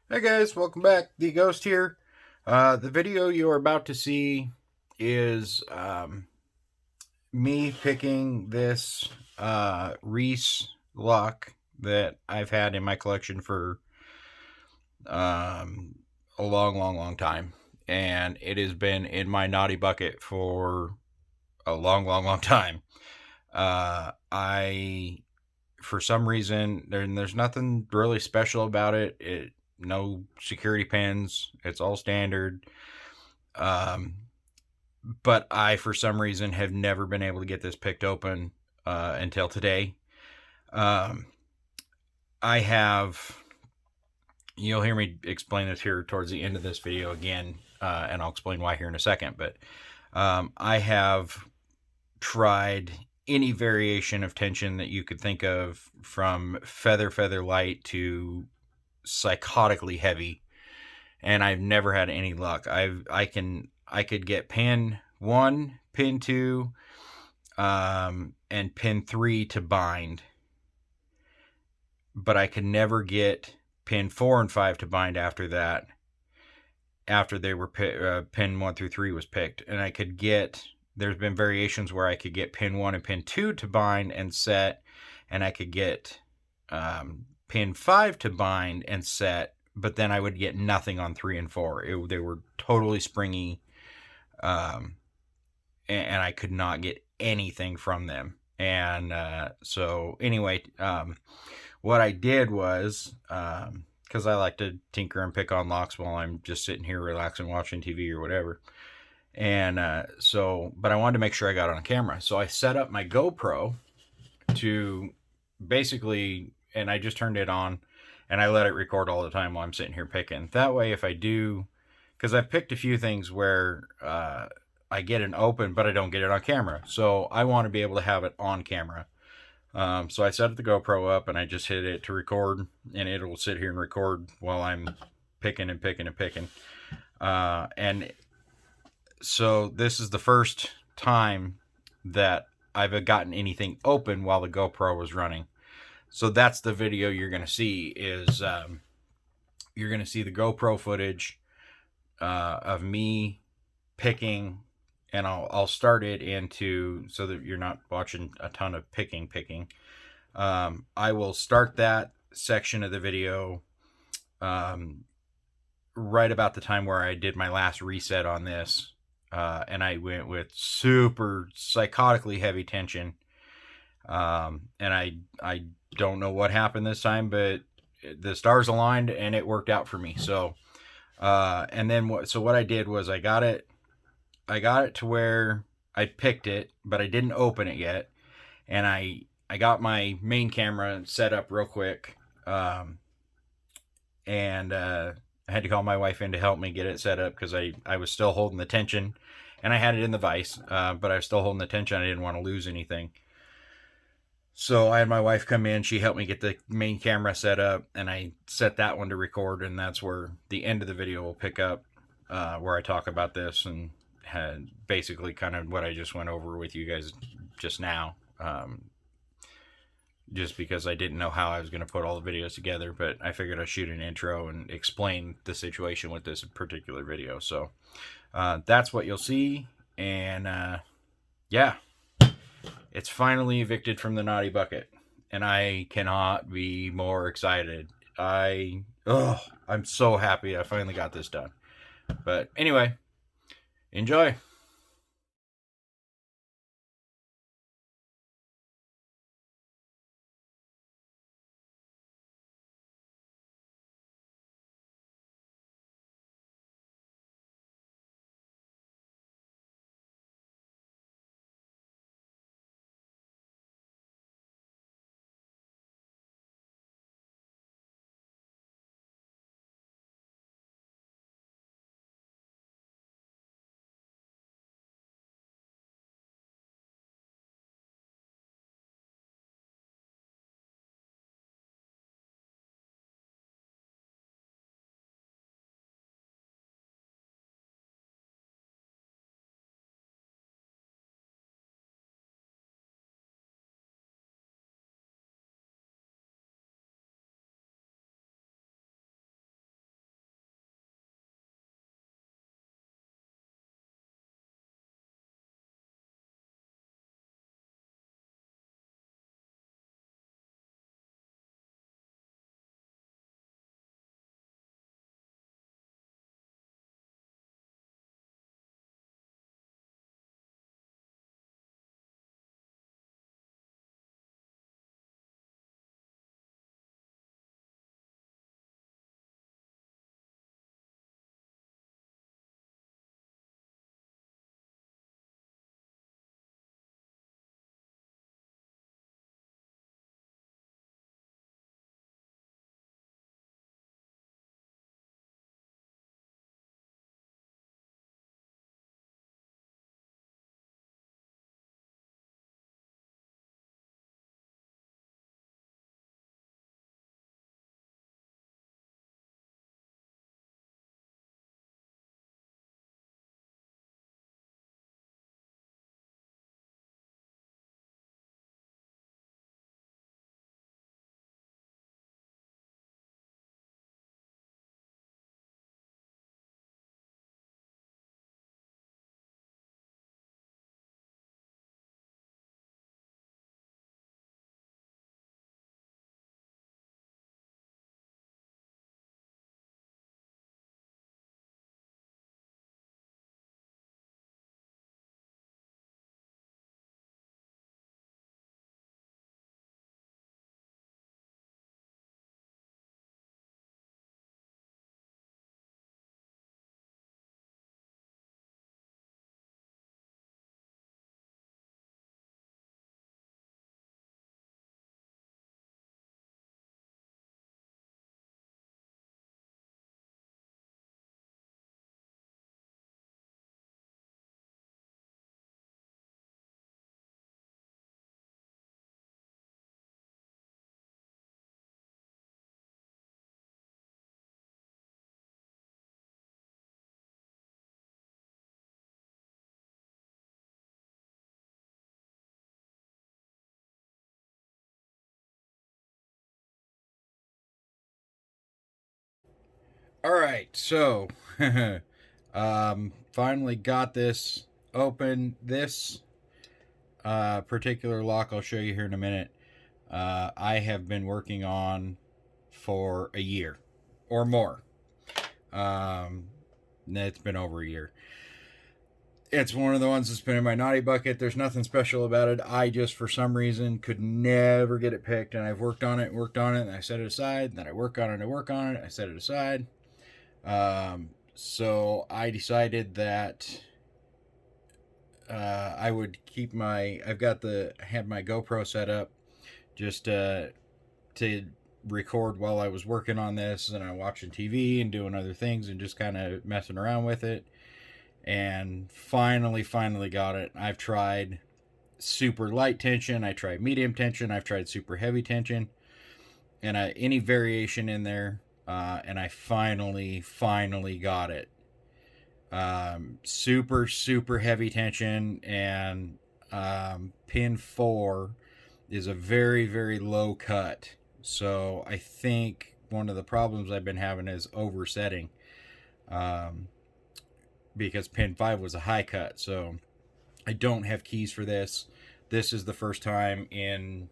Hey guys, welcome back. The Ghost here. The video you're about to see is me picking this Reese lock that I've had in my collection for um, a long time. And it has been in my naughty bucket for a long time. I, for some reason, there's nothing really special about it. No security pins. It's all standard. Um, but I, for some reason, have never been able to get this picked open until today. Um, I have, you'll hear me explain this here towards the end of this video again, and I'll explain why here in a second. But I have tried any variation of tension that you could think of, from feather light to psychotically heavy, and I've never had any luck. I could get pin 1, pin 2, and pin 3 to bind, but I could never get pin 4 and 5 to bind after that. After they were pin 1 through 3 was picked, and I could get. There's been variations where I could get pin 1 and pin 2 to bind and set, and I could get pin 5 to bind and set, but then I would get nothing on 3 and 4. They were totally springy, um, and I could not get anything from them. And so, anyway, what I did was, because I like to tinker and pick on locks while I'm just sitting here relaxing, watching TV or whatever. And but I wanted to make sure I got it on camera. So I set up my GoPro to basically, and I just turned it on and I let it record all the time while I'm sitting here picking. That way, if I do, because I've picked a few things where I get it open, but I don't get it on camera. So I want to be able to have it on camera. So I set the GoPro up and I just hit it to record, and it will sit here and record while I'm picking. And so this is the first time that I've gotten anything open while the GoPro was running. So that's the video you're going to see. You're going to see the GoPro footage of me picking, and I'll start it into, so that you're not watching a ton of picking. I will start that section of the video right about the time where I did my last reset on this, and I went with super psychotically heavy tension. And I don't know what happened this time, but the stars aligned and it worked out for me. So and then what I did was I got it to where I picked it, but I didn't open it yet, and I got my main camera set up real quick, and I had to call my wife in to help me get it set up, because I was still holding the tension, and I had it in the vise, but I was still holding the tension. I didn't want to lose anything. So I had my wife come in. She helped me get the main camera set up, and I set that one to record, and that's where the end of the video will pick up, where I talk about this and had basically kind of what I just went over with you guys just now. Just because I didn't know how I was going to put all the videos together, but I figured I'd shoot an intro and explain the situation with this particular video. So that's what you'll see, and yeah, it's finally evicted from the naughty bucket, and I cannot be more excited. I'm so happy I finally got this done. But anyway, enjoy. All right, so finally got this open. This particular lock I'll show you here in a minute. I have been working on for a year or more. It's been over a year. It's one of the ones that's been in my naughty bucket. There's nothing special about it. I just, for some reason, could never get it picked. And I've worked on it, and I set it aside. And then I work on it, I set it aside. So I decided that I would keep my... I had my GoPro set up just to record while I was working on this. And I'm watching TV and doing other things and just kind of messing around with it. And finally got it. I've tried super light tension, I tried medium tension, I've tried super heavy tension, and any variation in there, and I finally got it. Super heavy tension, and pin 4 is a very low cut. So I think one of the problems I've been having is oversetting. Because pin 5 was a high cut. So I don't have keys for this. This is the first time in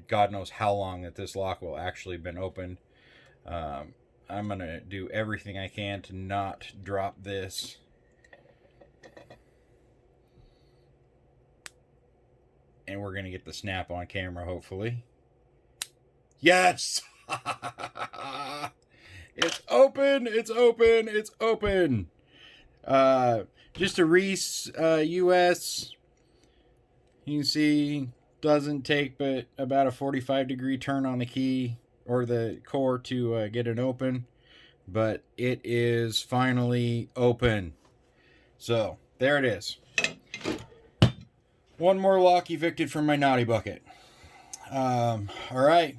God knows how long that this lock will actually been opened. I'm going to do everything I can to not drop this. And we're going to get the snap on camera, hopefully. Yes! It's open! It's open! It's open! Just a Reese US. You can see doesn't take but about a 45-degree turn on the key or the core to get it open. But it is finally open. So, there it is. One more lock evicted from my naughty bucket. Alright.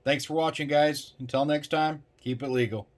Thanks for watching, guys. Until next time, keep it legal.